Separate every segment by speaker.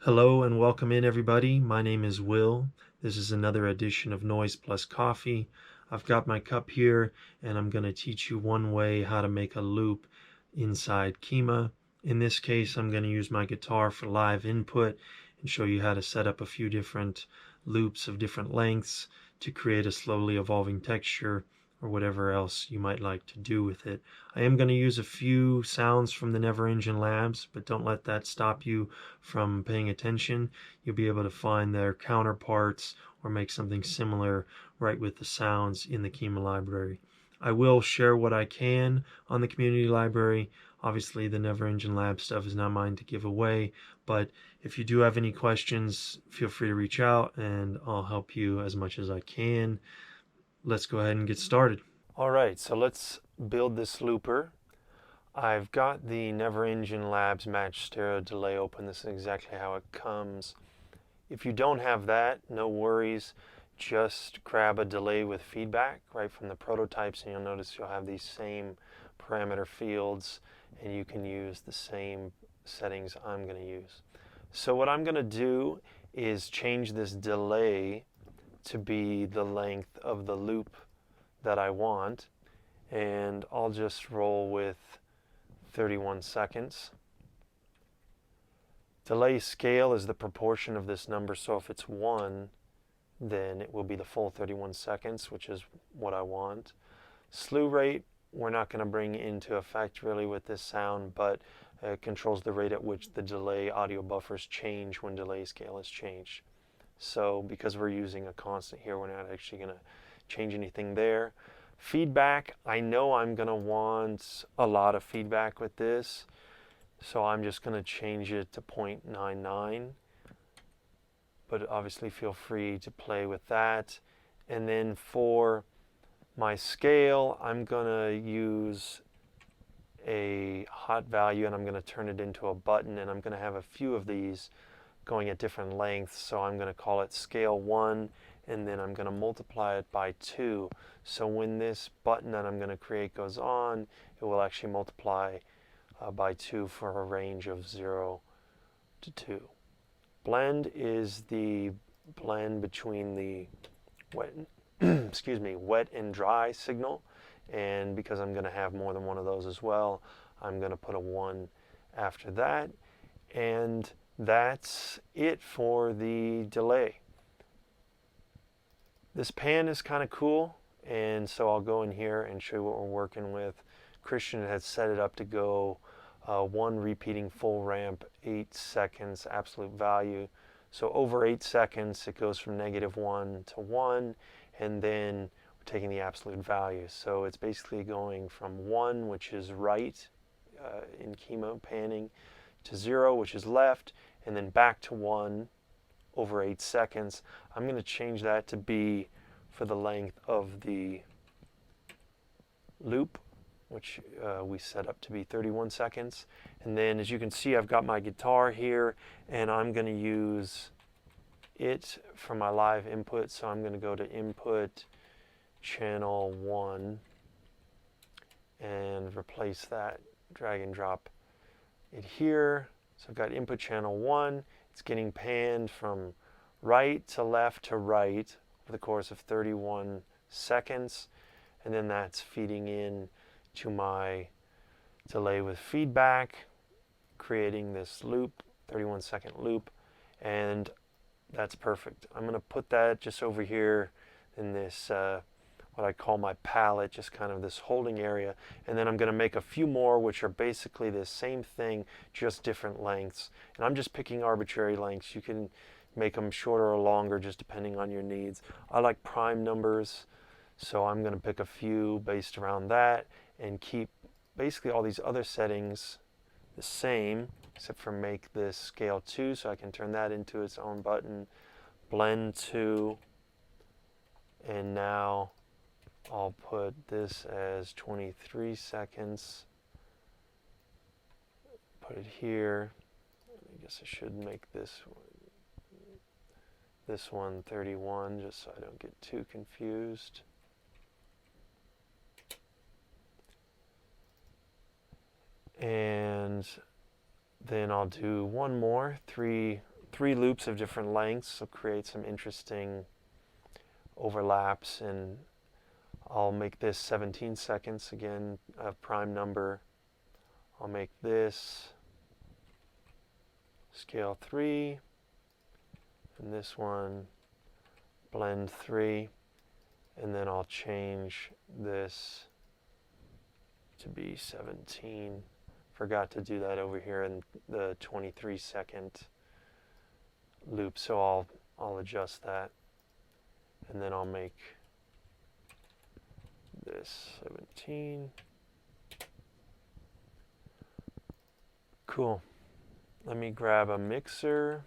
Speaker 1: Hello and welcome in everybody. My name is Will. This is another edition of Noise Plus Coffee. I've got my cup here and I'm going to teach you one way how to make a loop inside Kyma. In this case, I'm going to use my guitar for live input and show you how to set up a few different loops of different lengths to create a slowly evolving texture or whatever else you might like to do with it. I am going to use a few sounds from the NeverEngine Labs, but don't let that stop you from paying attention. You'll be able to find their counterparts or make something similar right with the sounds in the Kyma library. I will share what I can on the community library. Obviously, the NeverEngine Lab stuff is not mine to give away, but if you do have any questions, feel free to reach out and I'll help you as much as I can. Let's go ahead and get started. All right, so let's build this looper. I've got the NeverEngine Labs match stereo delay open. This is exactly how it comes. If you don't have that, no worries. Just grab a delay with feedback right from the prototypes and you'll notice you'll have these same parameter fields and you can use the same settings I'm going to use. So what I'm going to do is change this delay to be the length of the loop that I want, and I'll just roll with 31 seconds. Delay scale is the proportion of this number, so if it's 1, then it will be the full 31 seconds, which is what I want. Slew rate, we're not going to bring into effect really with this sound, but it controls the rate at which the delay audio buffers change when delay scale is changed. So because we're using a constant here, we're not actually going to change anything there. Feedback, I know I'm going to want a lot of feedback with this, so I'm just going to change it to 0.99. But obviously feel free to play with that. And then for my scale, I'm going to use a hot value and I'm going to turn it into a button, and I'm going to have a few of these going at different lengths, so I'm going to call it scale 1, and then I'm going to multiply it by 2. So when this button that I'm going to create goes on, it will actually multiply by 2 for a range of 0 to 2. Blend is the blend between the wet, wet and dry signal, and because I'm going to have more than one of those as well, I'm going to put a 1 after that, and that's it for the delay. This pan is kind of cool, and so I'll go in here and show you what we're working with. Cristian has set it up to go 1 repeating full ramp, 8 seconds absolute value. So over 8 seconds it goes from -1 to 1, and then we're taking the absolute value. So it's basically going from 1, which is right in Kyma panning, to 0, which is left, and then back to 1 over 8 seconds. I'm going to change that to be for the length of the loop, which we set up to be 31 seconds. And then as you can see, I've got my guitar here, and I'm going to use it for my live input. So I'm going to go to input channel 1 and replace that, drag and drop it here. So I've got input channel 1. It's getting panned from right to left to right over the course of 31 seconds. And then that's feeding in to my delay with feedback, creating this loop, 31-second loop. And that's perfect. I'm going to put that just over here in this what I call my palette, just kind of this holding area, and then I'm going to make a few more which are basically the same thing, just different lengths. And I'm just picking arbitrary lengths. You can make them shorter or longer just depending on your needs. I like prime numbers, so I'm going to pick a few based around that and keep basically all these other settings the same, except for make this scale 2 so I can turn that into its own button, blend 2, and now I'll put this as 23 seconds, put it here. I guess I should make this one 31 just so I don't get too confused. And then I'll do one more, 3 3 loops of different lengths, so create some interesting overlaps. And I'll make this 17 seconds, again, a prime number. I'll make this scale 3, and this one blend 3, and then I'll change this to be 17. Forgot to do that over here in the 23-second loop, so I'll adjust that, and then I'll make this 17. Cool. Let me grab a mixer,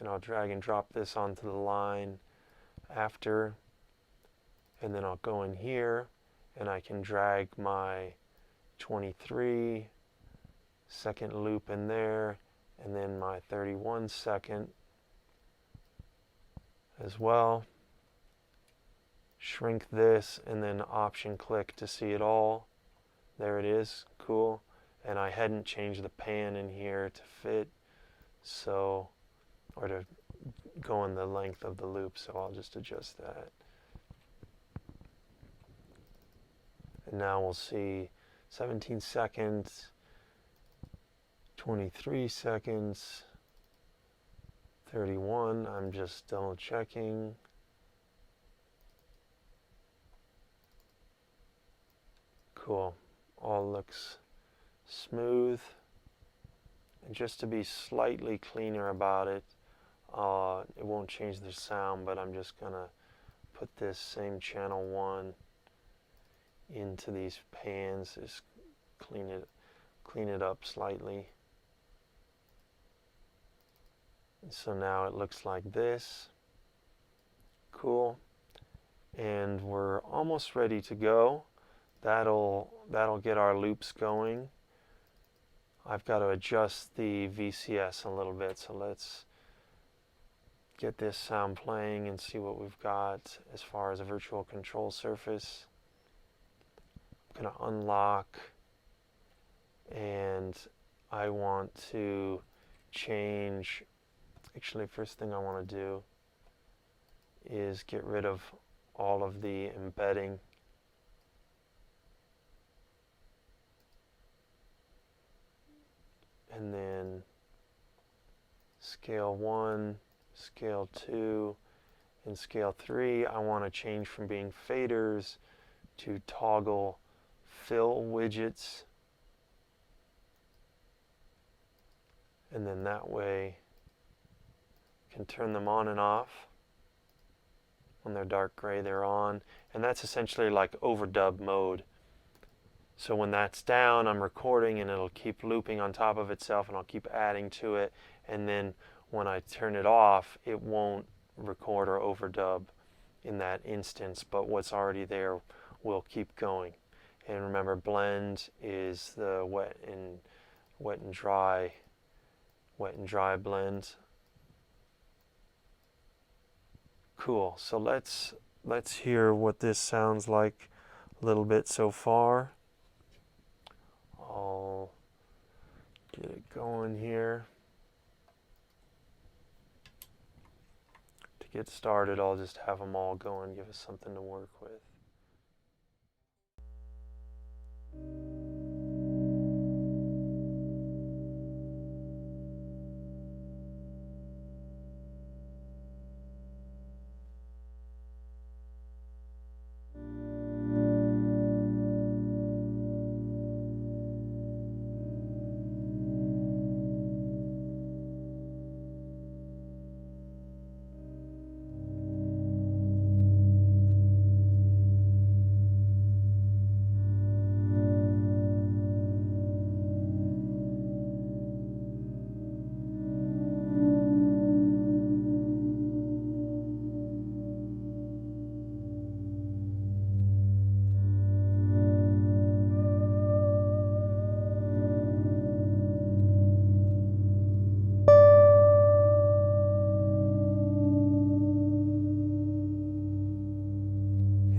Speaker 1: and I'll drag and drop this onto the line after, and then I'll go in here and I can drag my 23-second loop in there, and then my 31-second as well. Shrink this and then option click to see it all. There it is. Cool. And I hadn't changed the pan in here to fit, so, or to go in the length of the loop, so I'll just adjust that. And now we'll see 17 seconds, 23 seconds, 31. I'm just double checking. Cool. All looks smooth. And just to be slightly cleaner about it, it won't change the sound, but I'm just gonna put this same channel 1 into these pans, just clean it up slightly. And so now it looks like this. Cool. And we're almost ready to go. That'll get our loops going. I've got to adjust the VCS a little bit, so let's get this sound playing and see what we've got as far as a virtual control surface. I'm going to unlock, and I want to change, actually first thing I want to do is get rid of all of the embedding. And then scale 1, scale 2, and scale 3, I want to change from being faders to toggle fill widgets. And then that way I can turn them on and off. When they're dark gray, they're on. And that's essentially like overdub mode. So when that's down, I'm recording and it'll keep looping on top of itself, and I'll keep adding to it. And then when I turn it off, it won't record or overdub in that instance, but what's already there will keep going. And remember, blend is the wet and dry blend. Cool. So let's hear what this sounds like a little bit so far. I'll get it going here. To get started, I'll just have them all go and give us something to work with.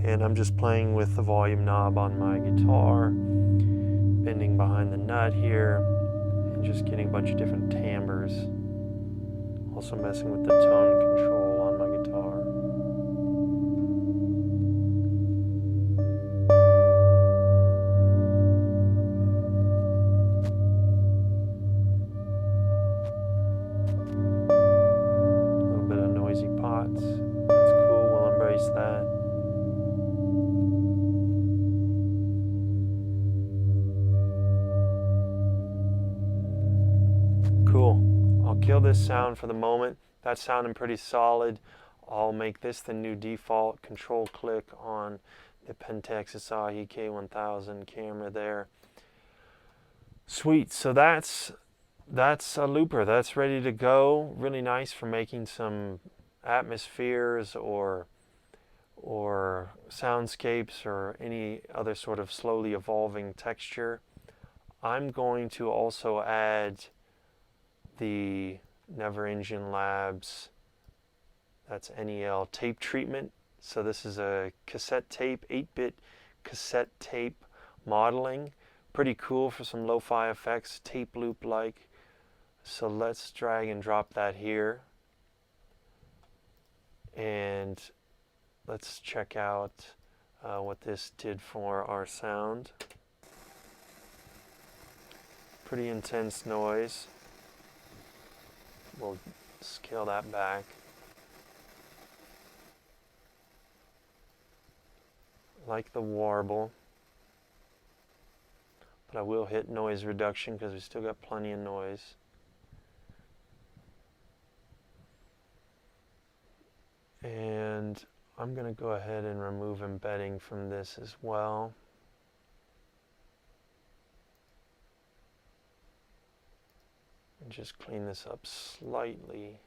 Speaker 1: And I'm just playing with the volume knob on my guitar, bending behind the nut here. and just getting a bunch of different timbres. Also messing with the tone control on my guitar. A little bit of noisy pots. That's cool, we'll embrace that. Cool. I'll kill this sound for the moment. That's sounding pretty solid. I'll make this the new default. Control click on the Pentax Asahi K1000 camera there. Sweet. So that's a looper. That's ready to go. Really nice for making some atmospheres or soundscapes or any other sort of slowly evolving texture. I'm going to also add the NeverEngine Labs, that's NEL tape treatment. So this is a cassette tape, 8-bit cassette tape modeling. Pretty cool for some lo-fi effects, tape loop like. So let's drag and drop that here. And let's check out what this did for our sound. Pretty intense noise. We'll scale that back. Like the warble, but I will hit noise reduction because we still got plenty of noise. And I'm going to go ahead and remove embedding from this as well. And just clean this up slightly.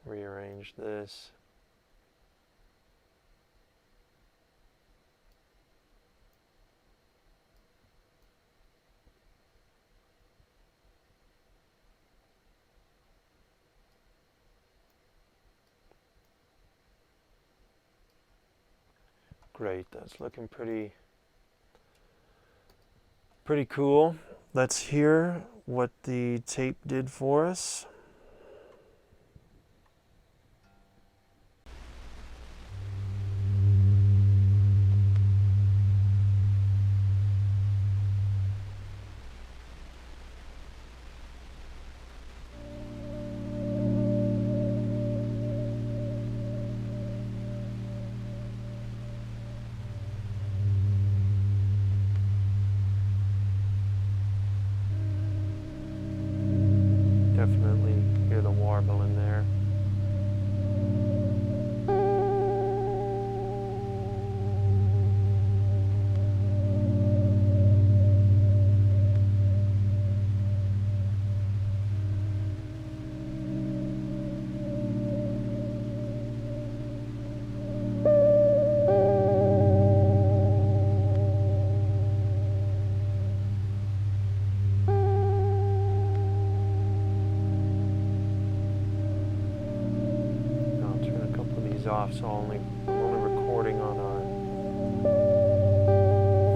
Speaker 1: Rearrange this. Great, that's looking pretty cool. Let's hear what the tape did for us. Definitely hear the warble in there. Off, so I'm only recording on our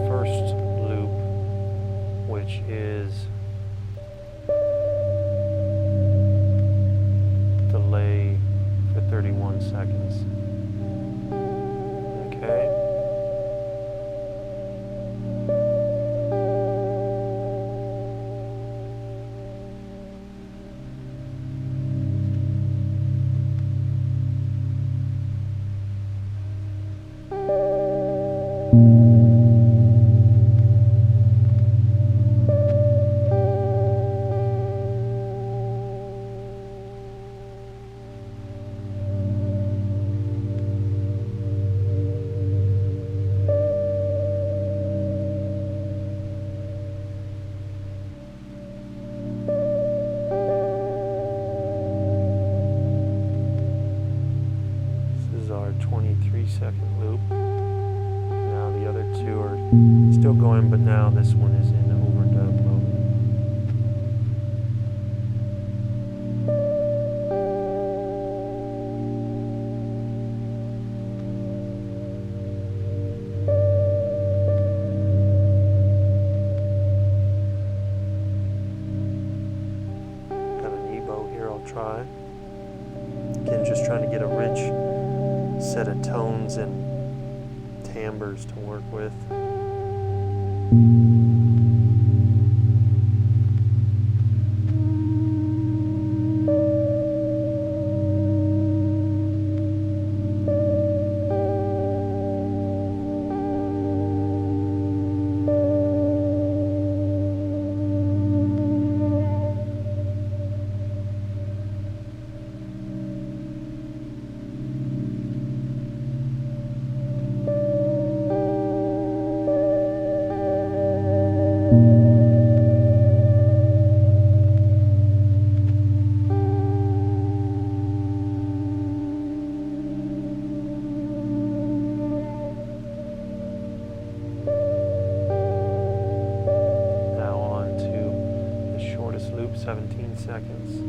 Speaker 1: first loop, which is delay for 31 seconds. Okay. Our 23-second loop. Now the other two are still going, but now this one is in overdub mode. try. Again, just trying to get a rich set of tones and timbres to work with. Now on to the shortest loop, 17 seconds.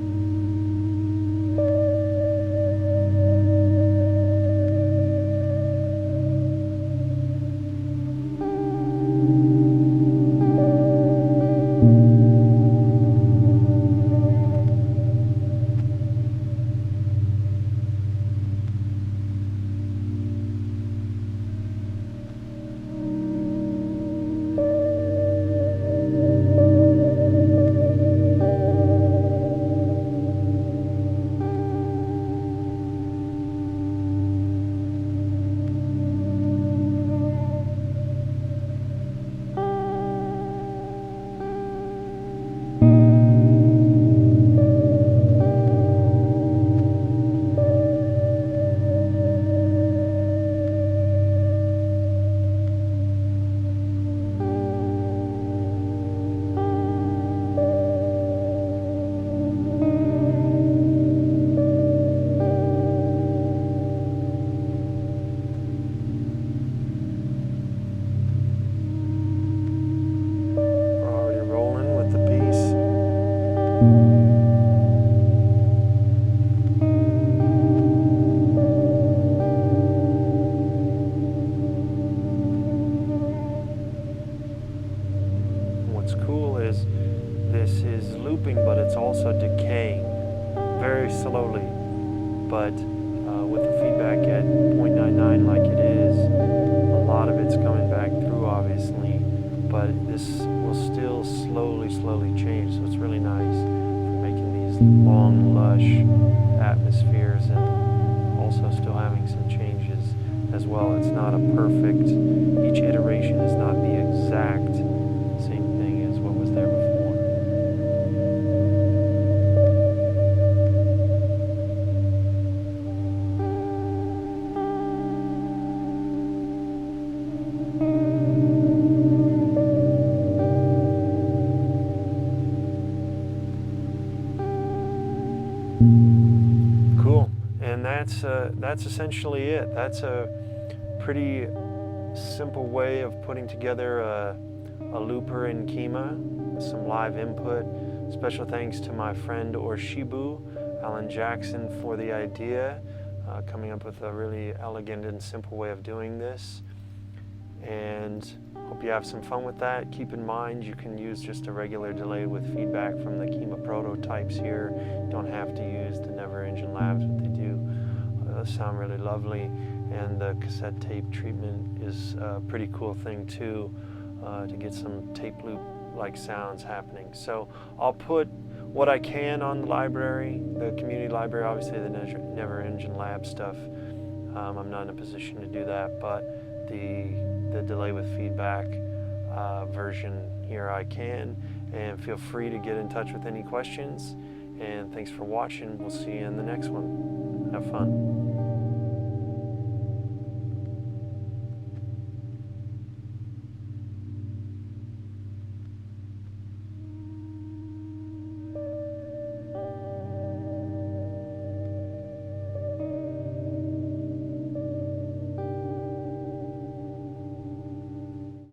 Speaker 1: What's cool is this is looping, but it's also decaying very slowly. But with the feedback at 0.99 like it is, a lot of it's coming back through, obviously. But this will still slowly change. So it's really nice for making these long, lush atmospheres and also still having some changes as well. It's not a perfect, each iteration is not the exact same thing as what was there before. Cool, and that's essentially it. That's a pretty simple way of putting together a looper in Kyma with some live input. Special thanks to my friend Orshibu, Alan Jackson, for the idea, coming up with a really elegant and simple way of doing this. And hope you have some fun with that. Keep in mind you can use just a regular delay with feedback from the Kyma prototypes here. You don't have to use the NeverEngine Labs, but they do sound really lovely. And the cassette tape treatment is a pretty cool thing too, to get some tape loop like sounds happening. So I'll put what I can on the library, the community library, obviously the NeverEngine Labs stuff. I'm not in a position to do that, but the delay with feedback version here I can. And feel free to get in touch with any questions. And thanks for watching. We'll see you in the next one. Have fun.